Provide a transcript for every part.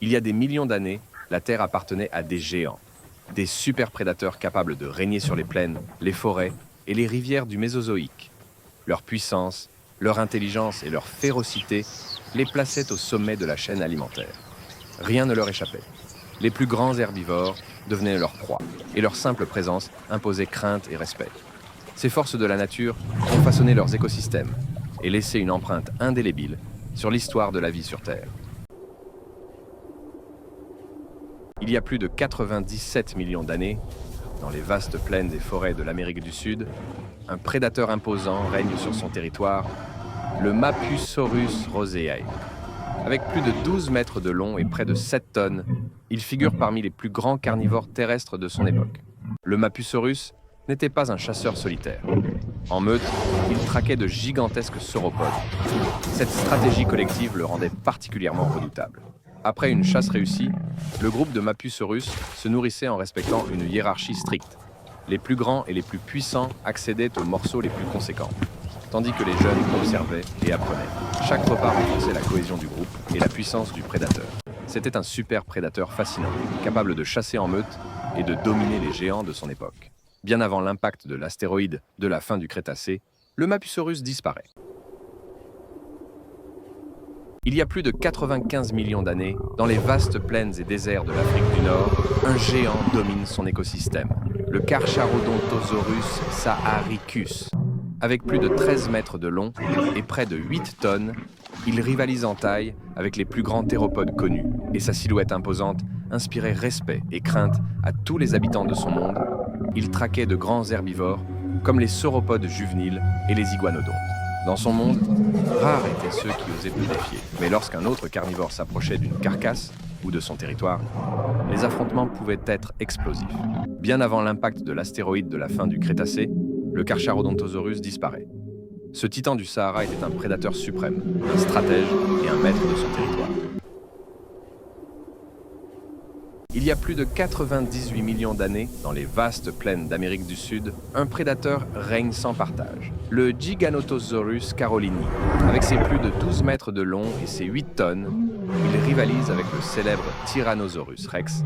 Il y a des millions d'années, la Terre appartenait à des géants, des super prédateurs capables de régner sur les plaines, les forêts et les rivières du Mésozoïque. Leur puissance, leur intelligence et leur férocité les plaçaient au sommet de la chaîne alimentaire. Rien ne leur échappait. Les plus grands herbivores devenaient leur proie, et leur simple présence imposait crainte et respect. Ces forces de la nature ont façonné leurs écosystèmes et laissé une empreinte indélébile sur l'histoire de la vie sur Terre. Il y a plus de 97 millions d'années, dans les vastes plaines et forêts de l'Amérique du Sud, un prédateur imposant règne sur son territoire, le Mapusaurus roseae. Avec plus de 12 mètres de long et près de 7 tonnes, il figure parmi les plus grands carnivores terrestres de son époque. Le Mapusaurus n'était pas un chasseur solitaire. En meute, il traquait de gigantesques sauropodes. Cette stratégie collective le rendait particulièrement redoutable. Après une chasse réussie, le groupe de Mapusaurus se nourrissait en respectant une hiérarchie stricte. Les plus grands et les plus puissants accédaient aux morceaux les plus conséquents, tandis que les jeunes observaient et apprenaient. Chaque repas renforçait la cohésion du groupe et la puissance du prédateur. C'était un super prédateur fascinant, capable de chasser en meute et de dominer les géants de son époque. Bien avant l'impact de l'astéroïde de la fin du Crétacé, le Mapusaurus disparaît. Il y a plus de 95 millions d'années, dans les vastes plaines et déserts de l'Afrique du Nord, un géant domine son écosystème, le Carcharodontosaurus saharicus. Avec plus de 13 mètres de long et près de 8 tonnes, il rivalise en taille avec les plus grands théropodes connus, et sa silhouette imposante inspirait respect et crainte à tous les habitants de son monde. Il traquait de grands herbivores, comme les sauropodes juvéniles et les iguanodontes. Dans son monde, rares étaient ceux qui osaient le défier. Mais lorsqu'un autre carnivore s'approchait d'une carcasse ou de son territoire, les affrontements pouvaient être explosifs. Bien avant l'impact de l'astéroïde de la fin du Crétacé, le Carcharodontosaurus disparaît. Ce titan du Sahara était un prédateur suprême, un stratège et un maître de son territoire. Il y a plus de 98 millions d'années, dans les vastes plaines d'Amérique du Sud, un prédateur règne sans partage, le Giganotosaurus carolini. Avec ses plus de 12 mètres de long et ses 8 tonnes, il rivalise avec le célèbre Tyrannosaurus rex,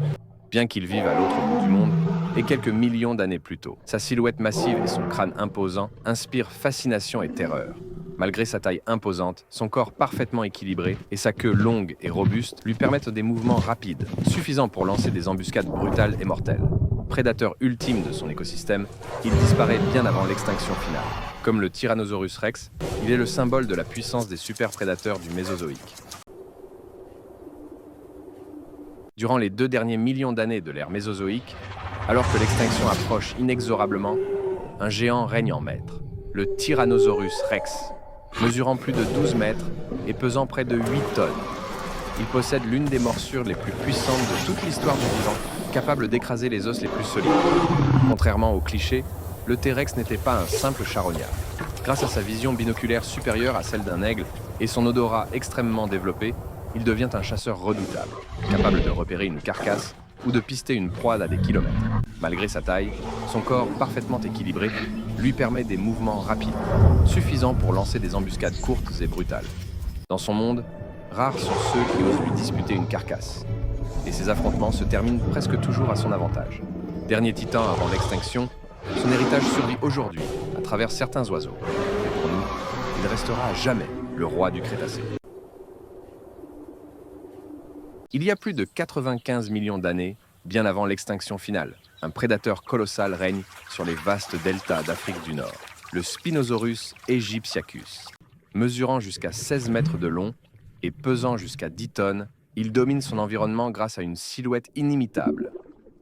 bien qu'il vive à l'autre bout du monde et quelques millions d'années plus tôt. Sa silhouette massive et son crâne imposant inspirent fascination et terreur. Malgré sa taille imposante, son corps parfaitement équilibré et sa queue longue et robuste lui permettent des mouvements rapides, suffisants pour lancer des embuscades brutales et mortelles. Prédateur ultime de son écosystème, il disparaît bien avant l'extinction finale. Comme le Tyrannosaurus rex, il est le symbole de la puissance des super-prédateurs du Mésozoïque. Durant les 2 derniers millions d'années de l'ère mésozoïque, alors que l'extinction approche inexorablement, un géant règne en maître, le Tyrannosaurus rex, mesurant plus de 12 mètres et pesant près de 8 tonnes. Il possède l'une des morsures les plus puissantes de toute l'histoire du vivant, capable d'écraser les os les plus solides. Contrairement aux clichés, le T-Rex n'était pas un simple charognard. Grâce à sa vision binoculaire supérieure à celle d'un aigle et son odorat extrêmement développé, il devient un chasseur redoutable, capable de repérer une carcasse ou de pister une proie à des kilomètres. Malgré sa taille, son corps parfaitement équilibré lui permet des mouvements rapides, suffisants pour lancer des embuscades courtes et brutales. Dans son monde, rares sont ceux qui osent lui disputer une carcasse, et ces affrontements se terminent presque toujours à son avantage. Dernier titan avant l'extinction, son héritage survit aujourd'hui à travers certains oiseaux. Et pour nous, il restera à jamais le roi du Crétacé. Il y a plus de 95 millions d'années, bien avant l'extinction finale, un prédateur colossal règne sur les vastes deltas d'Afrique du Nord, le Spinosaurus aegyptiacus. Mesurant jusqu'à 16 mètres de long et pesant jusqu'à 10 tonnes, il domine son environnement grâce à une silhouette inimitable.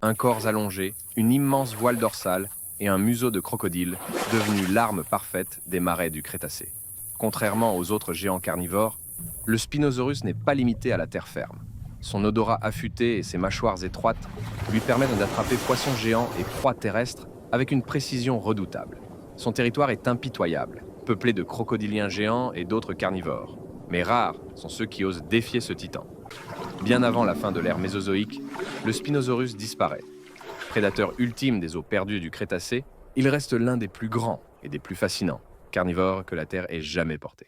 Un corps allongé, une immense voile dorsale et un museau de crocodile, devenu l'arme parfaite des marais du Crétacé. Contrairement aux autres géants carnivores, le Spinosaurus n'est pas limité à la terre ferme. Son odorat affûté et ses mâchoires étroites lui permettent d'attraper poissons géants et proies terrestres avec une précision redoutable. Son territoire est impitoyable, peuplé de crocodiliens géants et d'autres carnivores. Mais rares sont ceux qui osent défier ce titan. Bien avant la fin de l'ère mésozoïque, le Spinosaurus disparaît. Prédateur ultime des eaux perdues du Crétacé, il reste l'un des plus grands et des plus fascinants carnivores que la Terre ait jamais porté.